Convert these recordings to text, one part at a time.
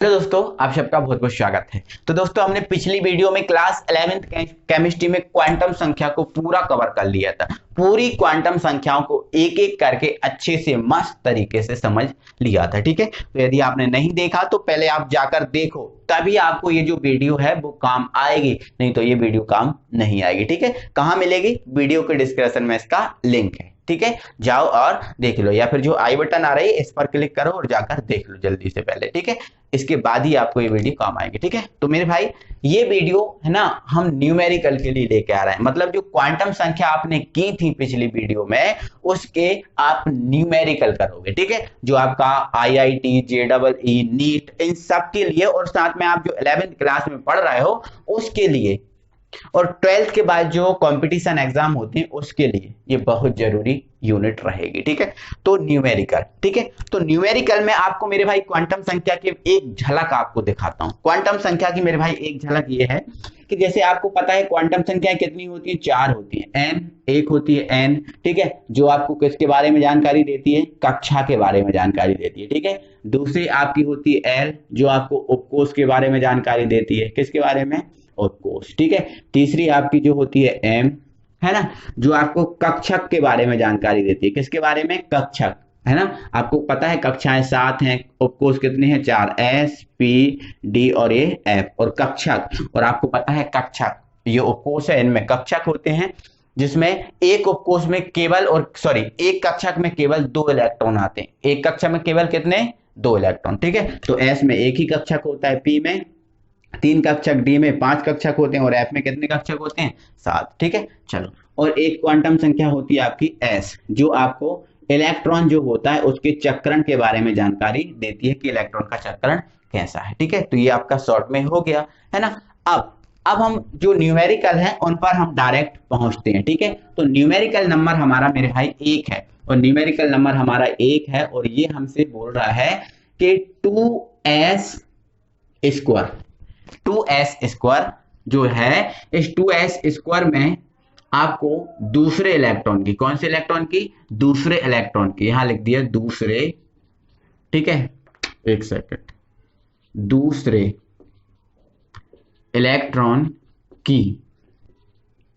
Hello दोस्तों, आप सबका बहुत बहुत स्वागत है। तो दोस्तों, हमने पिछली वीडियो में क्लास 11th केमिस्ट्री में क्वांटम संख्या को पूरा कवर कर लिया था। पूरी क्वांटम संख्याओं को एक एक करके अच्छे से मस्त तरीके से समझ लिया था। ठीक है, तो यदि आपने नहीं देखा तो पहले आप जाकर देखो, तभी आपको ये जो वीडियो है वो काम आएगी, नहीं तो ये वीडियो काम नहीं आएगी। ठीक है, कहाँ मिलेगी? वीडियो के डिस्क्रिप्शन में इसका लिंक है। ठीक है, जाओ और देख लो, या फिर जो आई बटन आ रही है इस पर क्लिक करो और जाकर देख लो जल्दी से पहले। ठीक है, इसके बाद ही आपको ये वीडियो काम आएगी। ठीक है, तो मेरे भाई ये वीडियो है ना, हम न्यूमेरिकल के लिए लेके आ रहे हैं। मतलब जो क्वांटम संख्या आपने की थी पिछली वीडियो में, उसके आप न्यूमेरिकल करोगे। ठीक है, जो आपका आईआईटी, जेईई, नीट, इन सब के लिए, और साथ में आप जो 11th क्लास में पढ़ रहे हो उसके लिए, और 12th के बाद जो कंपटीशन एग्जाम होते हैं उसके लिए ये बहुत जरूरी यूनिट रहेगी। ठीक है, तो न्यूमेरिकल। ठीक है, तो न्यूमेरिकल में आपको मेरे भाई क्वांटम संख्या की एक झलक आपको दिखाता हूं। क्वांटम संख्या की मेरे भाई एक झलक ये है कि जैसे आपको पता है क्वांटम संख्या कितनी होती है? 4 होती है। एन एक होती है, एन। ठीक है, जो आपको किसके बारे में जानकारी देती है? कक्षा के बारे में जानकारी देती है। ठीक है, दूसरी आपकी होती है एल, जो आपको उपकोष के बारे में जानकारी देती है। किसके बारे में? उपकोष। ठीक है, तीसरी आपकी जो होती है एम, है ना, जो आपको कक्षक के बारे में जानकारी देती है। किसके बारे में? कक्षक, है ना। आपको पता है कक्षाएं 7 हैं, उपकोष कितने हैं? 4, एस, पी, डी और ये एफ। और कक्षक, और आपको पता है कक्षक, ये उपकोष है, इनमें कक्षक होते हैं, जिसमें एक उपकोष में केवल, और सॉरी, एक कक्षक में केवल 2 इलेक्ट्रॉन आते हैं। एक कक्षक में केवल कितने? 2 इलेक्ट्रॉन। ठीक है, तो एस में एक ही कक्षक होता है, पी में 3 कक्षक, डी में 5 कक्षक होते हैं, और एफ में कितने कक्षक होते हैं? 7। ठीक है, चलो। और एक क्वांटम संख्या होती है आपकी एस, जो आपको इलेक्ट्रॉन जो होता है उसके चक्रण के बारे में जानकारी देती है कि इलेक्ट्रॉन का चक्रण कैसा है। ठीक है, तो ये आपका शॉर्ट में हो गया, है ना। अब हम जो न्यूमेरिकल है उन पर हम डायरेक्ट पहुंचते हैं। ठीक है, तो न्यूमेरिकल नंबर हमारा मेरे भाई 1 है, और न्यूमेरिकल नंबर हमारा 1 है, और ये हमसे बोल रहा है कि 2s स्क्वायर, 2s स्क्वायर जो है, इस 2s स्क्वायर में आपको दूसरे इलेक्ट्रॉन की, कौन से इलेक्ट्रॉन की? दूसरे इलेक्ट्रॉन की, यहां लिख दिया दूसरे। ठीक है, एक सेकंड, दूसरे इलेक्ट्रॉन की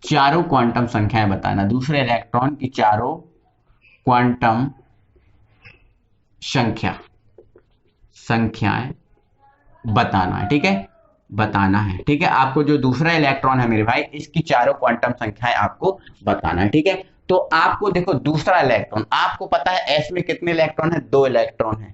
चारों क्वांटम संख्याएं बताना। दूसरे इलेक्ट्रॉन की चारों क्वांटम संख्याएं बताना है। ठीक है, बताना है। ठीक है, आपको जो दूसरा इलेक्ट्रॉन है मेरे भाई, इसकी चारों क्वांटम संख्याएं आपको बताना है। ठीक है, तो आपको देखो दूसरा इलेक्ट्रॉन, आपको पता है एस में कितने इलेक्ट्रॉन है? 2 इलेक्ट्रॉन है,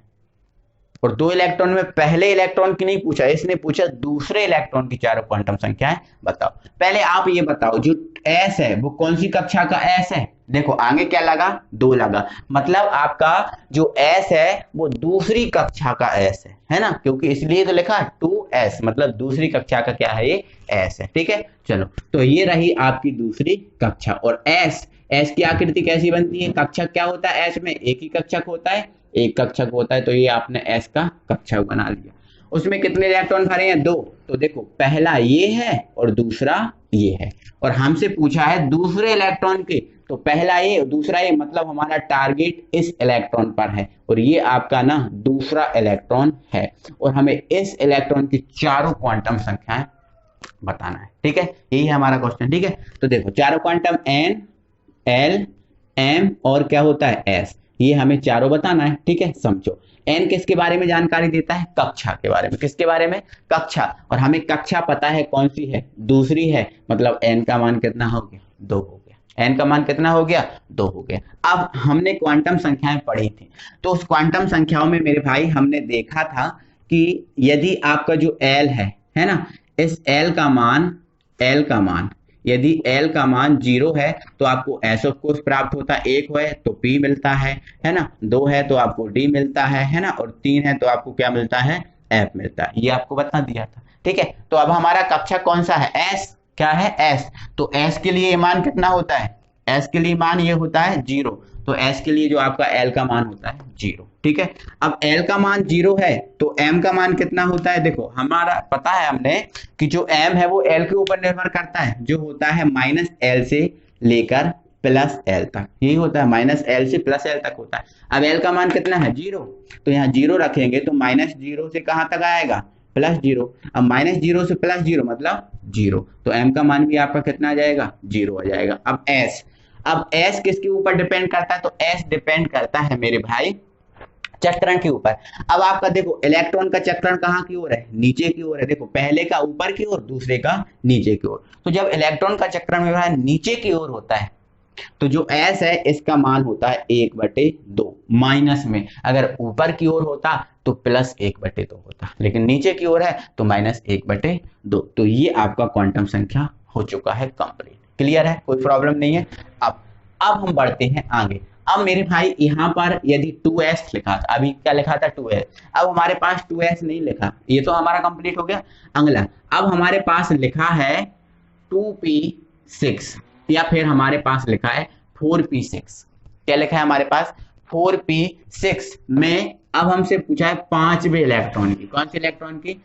और 2 इलेक्ट्रॉन में पहले इलेक्ट्रॉन की नहीं पूछा, इसने पूछा दूसरे इलेक्ट्रॉन की चारों क्वांटम संख्याएं बताओ। पहले आप ये बताओ, जो एस है वो कौन सी कक्षा का एस है? देखो आगे क्या लगा? 2 लगा, मतलब आपका जो एस है वो दूसरी कक्षा का एस है ना, क्योंकि इसलिए तो लिखा 2s, मतलब दूसरी कक्षा का क्या है? ये एस है। ठीक है, चलो, तो ये रही आपकी दूसरी कक्षा। और एस की आकृति कैसी बनती है? कक्षक क्या होता है? एस में एक ही कक्षक होता है, एक कक्षक होता है, तो ये आपने एस का कक्षक बना लिया। उसमें कितने इलेक्ट्रॉन भरे हैं? 2। तो देखो पहला ये है और दूसरा ये है, और हमसे पूछा है दूसरे इलेक्ट्रॉन के, तो पहला ये और दूसरा ये, मतलब हमारा टारगेट इस इलेक्ट्रॉन पर है, और ये आपका ना दूसरा इलेक्ट्रॉन है, और हमें इस इलेक्ट्रॉन की चारों क्वांटम संख्याएं बताना है। ठीक है, यही है हमारा क्वेश्चन। ठीक है, तो देखो चारों क्वांटम एन, एल, एम और क्या होता है? एस, ये हमें चारों बताना है। ठीक है, समझो। एन किसके बारे में जानकारी देता है? कक्षा के बारे में। किसके बारे में? कक्षा, और हमें कक्षा पता है कौन सी है? दूसरी है, मतलब एन का मान कितना हो गया? 2 हो गया। एन का मान कितना हो गया? 2 हो गया। अब हमने क्वांटम संख्याएं पढ़ी थी, तो उस क्वांटम संख्याओं में मेरे भाई हमने देखा था कि यदि आपका जो एल है ना, इस एल का मान यदि L का मान 0 है तो आपको S ऑफ कोर्स प्राप्त होता है, 1 है तो P मिलता है ना, 2 है तो आपको D मिलता है ना, और 3 है तो आपको क्या मिलता है? F मिलता है। ये आपको बता दिया था। ठीक है, तो अब हमारा कक्षक कौन सा है? S। क्या है? S। तो S के लिए मान कितना होता है? S के लिए मान ये होता है 0, तो S के लिए जो आपका L का मान होता है 0। ठीक है, अब L का मान 0 है तो M का मान कितना होता है? देखो हमारा पता है हमने कि जो M है वो L के ऊपर निर्भर करता है, जो होता है -L से लेकर प्लस एल तक, यही होता है, माइनस एल से प्लस एल तक होता है। अब एल का मान कितना है 0, तो यहाँ 0 रखेंगे तो माइनस 0 से कहाँ तक आएगा प्लस 0। अब माइनस 0 से प्लस 0 मतलब 0, तो एम का मान भी आपका कितना आ जाएगा 0 आ जाएगा। अब एस किसके ऊपर डिपेंड करता है, तो एस डिपेंड करता है मेरे भाई चक्रण के ऊपर। अब आपका देखो इलेक्ट्रॉन का चक्रण कहाँ की ओर है, नीचे की ओर है। देखो पहले का ऊपर की ओर, दूसरे का नीचे की ओर। तो जब इलेक्ट्रॉन का चक्रण में भाई नीचे की ओर होता है तो जो एस है इसका मान होता है 1/2 माइनस में। अगर ऊपर की ओर होता तो प्लस 1/2 होता, लेकिन नीचे की ओर है तो माइनस 1/2। तो ये आपका क्वांटम संख्या हो चुका है कंप्लीट। क्लियर है, कोई प्रॉब्लम नहीं है। अब हम बढ़ते हैं आगे। अब मेरे भाई यहाँ पर यदि 2s लिखा था, अभी क्या लिखा था 2s, अब हमारे पास 2s नहीं लिखा, ये तो हमारा कंप्लीट हो गया। अगला अब हमारे पास लिखा है 2p6 या फिर हमारे पास लिखा है 4p6। क्या लिखा है हमारे पास 4p6 में अब हमसे पूछा है 5वें इलेक्ट्रॉन की, कौन से इलेक्ट्रॉन की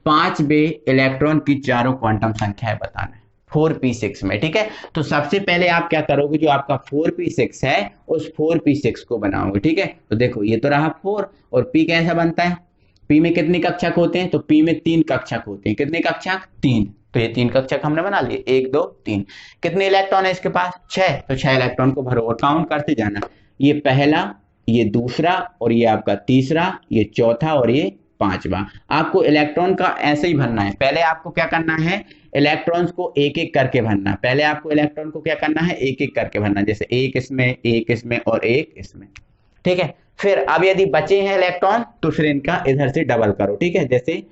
5वें इलेक्ट्रॉन की चारों क्वांटम संख्याएं बताना है 4p6 में। ठीक है, तो सबसे पहले आप क्या करोगे, जो आपका 4p6 है उस 4p6 को बनाओगे। ठीक है, तो देखो ये तो रहा 4 और p कैसा बनता है, p में कितने कक्षक होते हैं, तो p में 3 कक्षक होते हैं। कितने कक्षक 3, तो ये 3 कक्षक हमने बना लिए 1 2 3। कितने इलेक्ट्रॉन है इसके पास 6, तो 6 इलेक्ट्रॉन को भरो और काउंट करते जाना, ये पहला, ये दूसरा और ये आपका तीसरा, ये चौथा और ये पांचवा। आपको इलेक्ट्रॉन का ऐसे ही भरना है। पहले आपको क्या करना है, इलेक्ट्रॉन्स को एक एक करके भरना। पहले आपको इलेक्ट्रॉन को क्या करना है, एक एक करके भरना, जैसे एक इसमें और एक इसमें। ठीक है, फिर अब यदि बचे हैं इलेक्ट्रॉन तो फिर इनका इधर से डबल करो। ठीक है, जैसे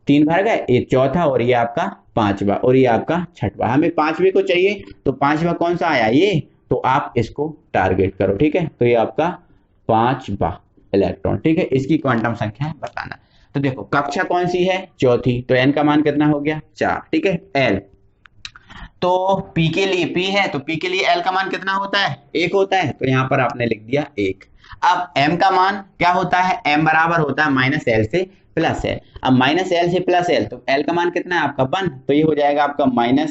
3 भर गए, ये चौथा और ये आपका पांचवा और ये आपका छठवा। हमें 5वें को चाहिए, तो 5वां कौन सा आया ये, तो आप इसको टारगेट करो। ठीक है, तो ये आपका 5वां इलेक्ट्रॉन। ठीक है, इसकी क्वांटम संख्या बताना। तो देखो कक्षा कौन सी है, चौथी, तो n का मान कितना हो गया 4। ठीक है, l तो p के लिए p है तो p के लिए l का मान कितना होता है 1 होता है, तो यहाँ पर आपने लिख दिया 1। अब m का मान क्या होता है, m बराबर होता है माइनस एल से प्लस एल। अब माइनस एल से प्लस एल, तो l का मान कितना है आपका 1, तो ये हो जाएगा आपका -1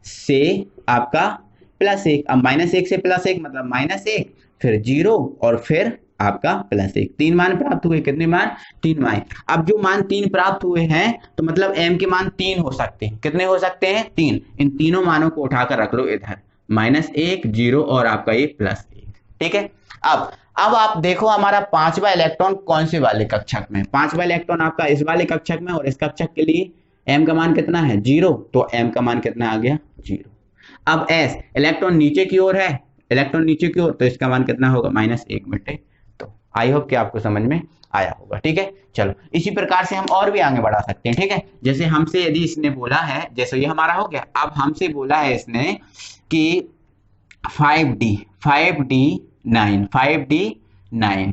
से आपका +1। अब -1 से +1 मतलब -1 फिर 0 और फिर आपका +1। 3 मान प्राप्त हुए, कितने मान 3 मान। अब जो मान 3 प्राप्त हुए हैं तो मतलब m के मान 3 हो सकते हैं। कितने हो सकते हैं 3। इन तीनों मानों को उठाकर रख लो इधर, -1 0 और आपका ये +1। ठीक है, अब आप देखो हमारा 5वां इलेक्ट्रॉन कौन से वाले कक्षक में, 5वां इलेक्ट्रॉन आपका इस वाले कक्षक में, और इस कक्षक के लिए m का मान कितना है 0, तो m का मान कितना आ गया 0। अब s इलेक्ट्रॉन नीचे की ओर है, इलेक्ट्रॉन नीचे की ओर, तो इसका मान कितना होगा -1/2। आई होप कि आपको समझ में आया होगा। ठीक है, चलो इसी प्रकार से हम और भी आगे बढ़ा सकते हैं। ठीक है, जैसे हमसे यदि इसने बोला है, जैसे ये हमारा हो गया, अब हमसे बोला है इसने कि 5d9।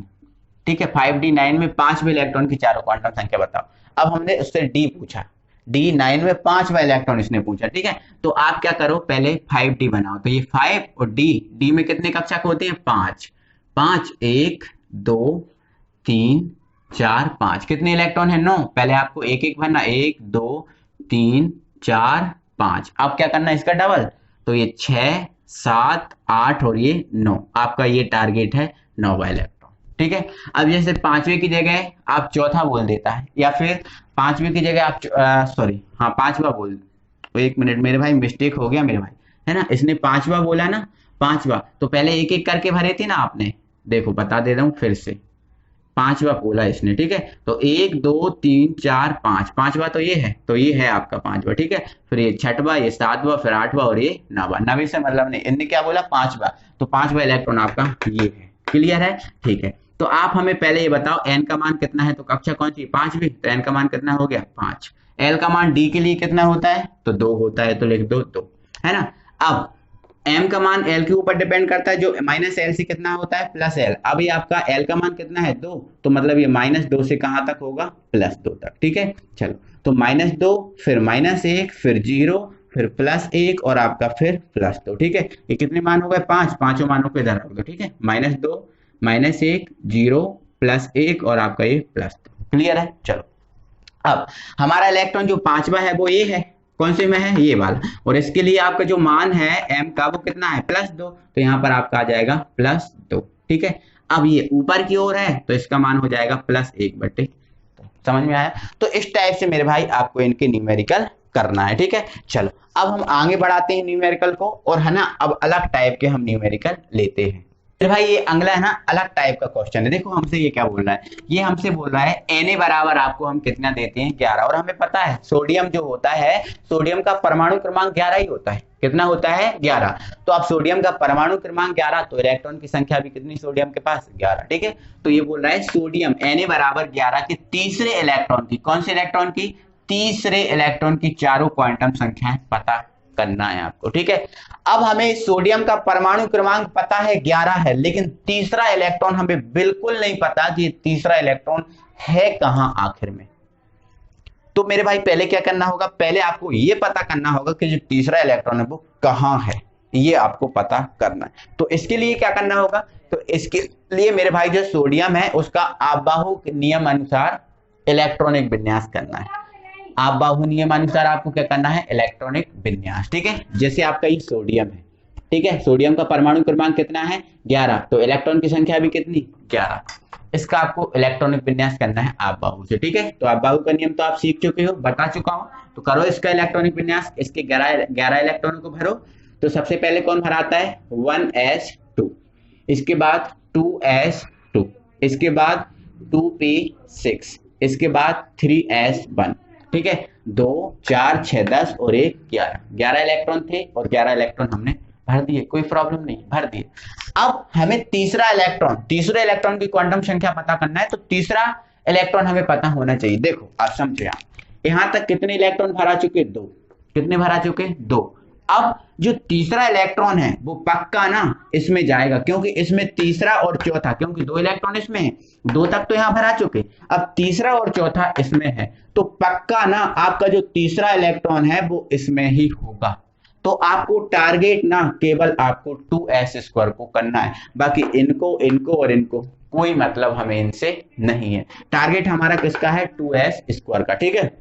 ठीक है, 5d9 में 5वें इलेक्ट्रॉन की चारों क्वांटम संख्या बताओ। अब हमने उससे d पूछा, d9 में 5वां इलेक्ट्रॉन इसने पूछा। ठीक है, तो आप क्या करो, पहले 5d बनाओ, तो ये 5 और d में कितने कक्षक होते हैं 5 1 2 3 4 5। कितने इलेक्ट्रॉन है 9। पहले आपको एक एक भरना, 1 2 3 4 5। अब क्या करना है इसका डबल, तो ये 6 7 8 और ये 9। आपका ये टारगेट है 9वां इलेक्ट्रॉन। ठीक है, अब जैसे 5वें की जगह आप चौथा बोल देता है, या फिर 5वें की जगह आप 5वां बोल। 1 मिनट मेरे भाई, मिस्टेक हो गया मेरे भाई, है ना, इसने 5वां बोला ना, 5वां, तो पहले एक एक करके भरे थे ना आपने। देखो बता दे रहा हूं फिर से, 5वां बोला इसने। ठीक है, तो 1 2 3 4 5, 5वां तो ये है, तो ये है आपका 5वां। ठीक है, फिर ये 6वां, ये 7वां, फिर 8वां और ये 9वां। 9वें से मतलब नहीं, इनने क्या बोला 5वां, तो 5वां इलेक्ट्रॉन आपका ये है। क्लियर है, ठीक है। तो आप हमें पहले ये बताओ n का मान कितना है, तो कक्षा कौन सी 5वीं, तो n का मान कितना हो गया 5। l का मान d के लिए कितना होता है, तो 2 होता है, तो लिख दो 2, है ना। अब m का मान l के ऊपर डिपेंड करता है, जो -l से कितना होता है +l। अभी आपका l का मान कितना है 2, तो मतलब ये -2 से कहां तक होगा +2 तक। ठीक है, चलो तो -2 फिर -1 फिर 0 फिर +1 और आपका फिर +2। ठीक है, ये कितने मान हो गए 5, पांचों मानों को इधर रख दो। ठीक है, -2 -1 0 +1 और आपका ये +2। क्लियर है, चलो अब हमारा इलेक्ट्रॉन जो 5वां है वो ये है, कौन से में है, ये वाला, और इसके लिए आपका जो मान है m का वो कितना है +2, तो यहाँ पर आपका आ जाएगा +2। ठीक है, अब ये ऊपर की ओर है तो इसका मान हो जाएगा +1/2। समझ में आया? तो इस टाइप से मेरे भाई आपको इनके न्यूमेरिकल करना है। ठीक है, चलो अब हम आगे बढ़ाते हैं न्यूमेरिकल को, और है ना अब अलग टाइप के हम न्यूमेरिकल लेते हैं। फिर भाई ये अगला है ना अलग टाइप का क्वेश्चन है। देखो हमसे ये क्या बोल रहा है, ये हमसे बोल रहा है Na बराबर आपको हम कितना देते हैं 11, और हमें पता है सोडियम जो होता है, सोडियम का परमाणु क्रमांक 11 ही होता है। कितना होता है 11। तो अब सोडियम का परमाणु क्रमांक 11, तो इलेक्ट्रॉन की संख्या भी कितनी सोडियम के पास 11। ठीक है, तो ये बोल रहा है सोडियम Na बराबर 11 के तीसरे इलेक्ट्रॉन की, कौन से इलेक्ट्रॉन की, तीसरे इलेक्ट्रॉन की चारों क्वांटम संख्याएं पता करना है आपको। ठीक है, अब हमें सोडियम का परमाणु क्रमांक पता है 11 है, लेकिन तीसरा इलेक्ट्रॉन हमें बिल्कुल नहीं पता कि तीसरा इलेक्ट्रॉन है कहां आखिर में। तो मेरे भाई पहले क्या करना होगा, पहले आपको ये पता करना होगा कि जो तीसरा इलेक्ट्रॉन है वो कहां है, ये आपको पता करना है। तो इसके लिए क्या करना होगा, तो इसके लिए मेरे भाई जो सोडियम है उसका आबाहु नियम अनुसार इलेक्ट्रॉनिक विन्यास करना है। आबाहु नियम अनुसार आपको क्या करना है, इलेक्ट्रॉनिक विन्यास। ठीक है, जैसे आपका ये सोडियम है, ठीक है, सोडियम का परमाणु क्रमांक कितना है 11, तो इलेक्ट्रॉन की संख्या भी कितनी 11, इसका आपको इलेक्ट्रॉनिक विन्यास करना है आबाहु से। ठीक है, तो आबाहु का नियम तो आप सीख चुके हो, बता चुका हूं, तो करो इसका इलेक्ट्रॉनिक विन्यास। इसके 11 इलेक्ट्रॉनों को भरो। तो सबसे पहले कौन भराता है 1s2, इसके बाद 2s2, इसके बाद 2p6, इसके बाद 3s1। ठीक है, 2 4 6 10 और 1 11 इलेक्ट्रॉन थे, और 11 इलेक्ट्रॉन हमने भर दिए, कोई प्रॉब्लम नहीं, भर दिए। अब हमें तीसरे इलेक्ट्रॉन की क्वांटम संख्या पता करना है, तो तीसरा इलेक्ट्रॉन हमें पता होना चाहिए। देखो आप समझे, यहां तक कितने इलेक्ट्रॉन भरा चुके 2, कितने भरा चुके 2। अब जो तीसरा इलेक्ट्रॉन है वो पक्का ना इसमें जाएगा, क्योंकि इसमें तीसरा और चौथा, क्योंकि 2 इलेक्ट्रॉन इसमें है, 2 तक तो यहां भरा चुके, अब तीसरा और चौथा इसमें है, तो पक्का ना आपका जो तीसरा इलेक्ट्रॉन है वो इसमें ही होगा। तो आपको टारगेट ना केवल आपको 2s² को करना है, बाकी इनको और इनको कोई मतलब हमें इनसे नहीं है। टारगेट हमारा किसका है 2s² का। ठीक है,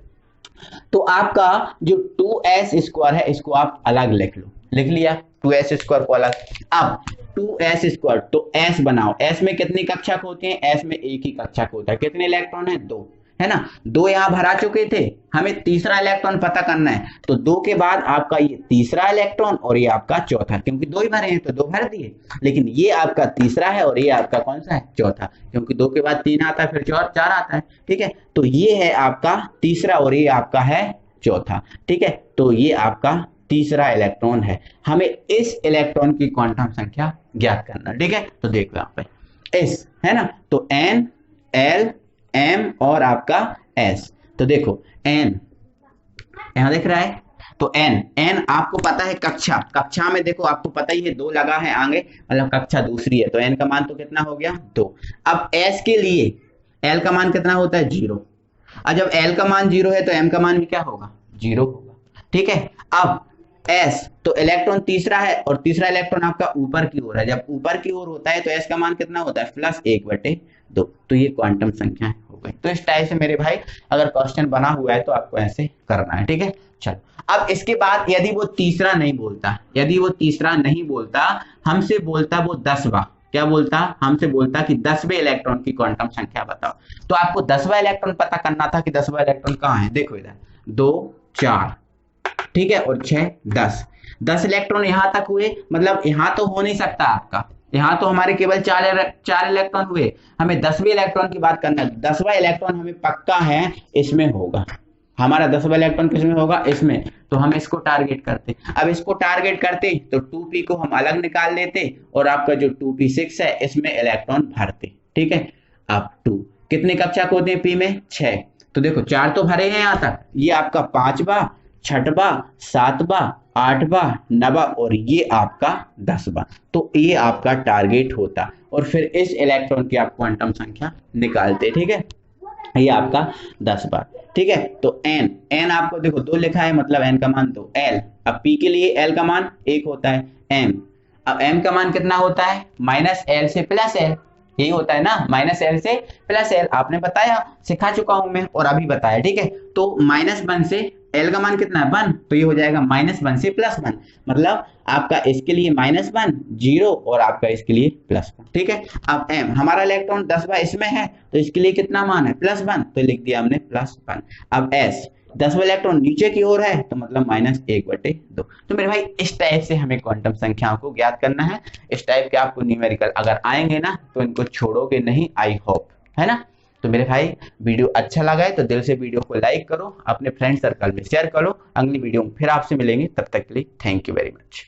तो आपका जो 2s² है इसको आप अलग लिख लो, लिख लिया 2s² को अलग। अब 2s², तो s बनाओ, s में कितनी कक्षक होते हैं, s में एक ही कक्षक होता है। कितने इलेक्ट्रॉन है 2, है ना, 2 यहां भरा चुके थे, हमें तीसरा इलेक्ट्रॉन पता करना है, तो 2 के बाद आपका ये तीसरा इलेक्ट्रॉन और ये आपका चौथा, क्योंकि 2 ही भरे हैं तो 2 भर दिए, लेकिन ये आपका तीसरा है और ये आपका कौन सा है चौथा, क्योंकि 2 के बाद 3 आता है फिर 4 आता है। ठीक है, तो ये है आपका तीसरा और ये आपका है चौथा। ठीक है, तो ये आपका तीसरा इलेक्ट्रॉन है, हमें इस इलेक्ट्रॉन की क्वांटम संख्या ज्ञात करना। ठीक है, तो देखो यहाँ पे s है ना, तो n l m और आपका s, तो देखो n यहां दिख रहा है, तो n आपको पता है कक्षा में देखो आपको पता ही है 2 लगा है आगे, मतलब कक्षा दूसरी है, तो n का मान तो कितना हो गया 2। अब s के लिए l का मान कितना होता है 0, और जब l का मान 0 है तो m का मान भी क्या होगा 0 होगा। ठीक है, अब s तो इलेक्ट्रॉन तीसरा है और तीसरा इलेक्ट्रॉन आपका ऊपर की ओर है, जब ऊपर की ओर होता है तो s का मान कितना होता है +1/2, तो ये क्वांटम संख्या हो गई। तो इस टाइप से मेरे भाई अगर क्वेश्चन बना हुआ है तो आपको ऐसे करना है। ठीक है, चलो अब इसके बाद यदि वो तीसरा नहीं बोलता, हमसे बोलता वो 10वां, क्या बोलता, हमसे बोलता कि 10वें इलेक्ट्रॉन की क्वांटम संख्या बताओ, तो आपको 10वां इलेक्ट्रॉन पता करना था कि 10वां इलेक्ट्रॉन कहाँ है। देखो इधर 2 4, ठीक है, और 6 10 इलेक्ट्रॉन यहां तक हुए, मतलब यहां तो हो नहीं सकता आपका, यहां तो हमारे केवल 4 इलेक्ट्रॉन हुए, हमें 10वें इलेक्ट्रॉन की बात करना है। 10वां इलेक्ट्रॉन हमें पक्का है इसमें होगा, हमारा 10वां इलेक्ट्रॉन किसमें होगा, इसमें, तो हम इसको टारगेट करते। अब इसको टारगेट करते तो 2p को हम अलग निकाल लेते और आपका जो 2p6 है इसमें इलेक्ट्रॉन भरते। ठीक है, अब 2 कितने कक्षक होते हैं p में 6, तो देखो 4 तो भरे हैं यहां तक, ये आपका 5वां 6वां 7वां 8वां 9वां और ये आपका 10वां, तो ये आपका टारगेट होता, और फिर इस इलेक्ट्रॉन की आप क्वांटम संख्या निकालते। ठीक है, ये आपका 10वां। ठीक है, तो n आपको देखो 2 लिखा है, मतलब n का मान 2, l, अब p के लिए l का मान 1 होता है, m, अब m का मान कितना होता है -l से +l, यही होता है ना, -l से +l, आपने बताया, सिखा चुका हूं मैं और अभी बताया, ठीक है। तो -1 से l का मान कितना है 1, तो ये हो जाएगा -1 से +1, मतलब आपका इसके लिए -1 0 और आपका इसके लिए +1, ठीक है। अब m हमारा इलेक्ट्रॉन 10 इसमें है, तो इसके लिए कितना मान है +1, तो लिख दिया हमने +1। अब s 10वां इलेक्ट्रॉन नीचे की ओर है, तो मतलब -1/2। तो मेरे भाई इस टाइप से हमें क्वांटम संख्याओं को ज्ञात करना है। इस टाइप के आपको न्यूमेरिकल अगर आएंगे ना तो इनको छोड़ोगे नहीं, आई होप, है ना। तो मेरे भाई वीडियो अच्छा लगा है तो दिल से वीडियो को लाइक करो, अपने फ्रेंड सर्कल में शेयर करो। अगली वीडियो में फिर आपसे मिलेंगे, तब तक के लिए थैंक यू वेरी मच।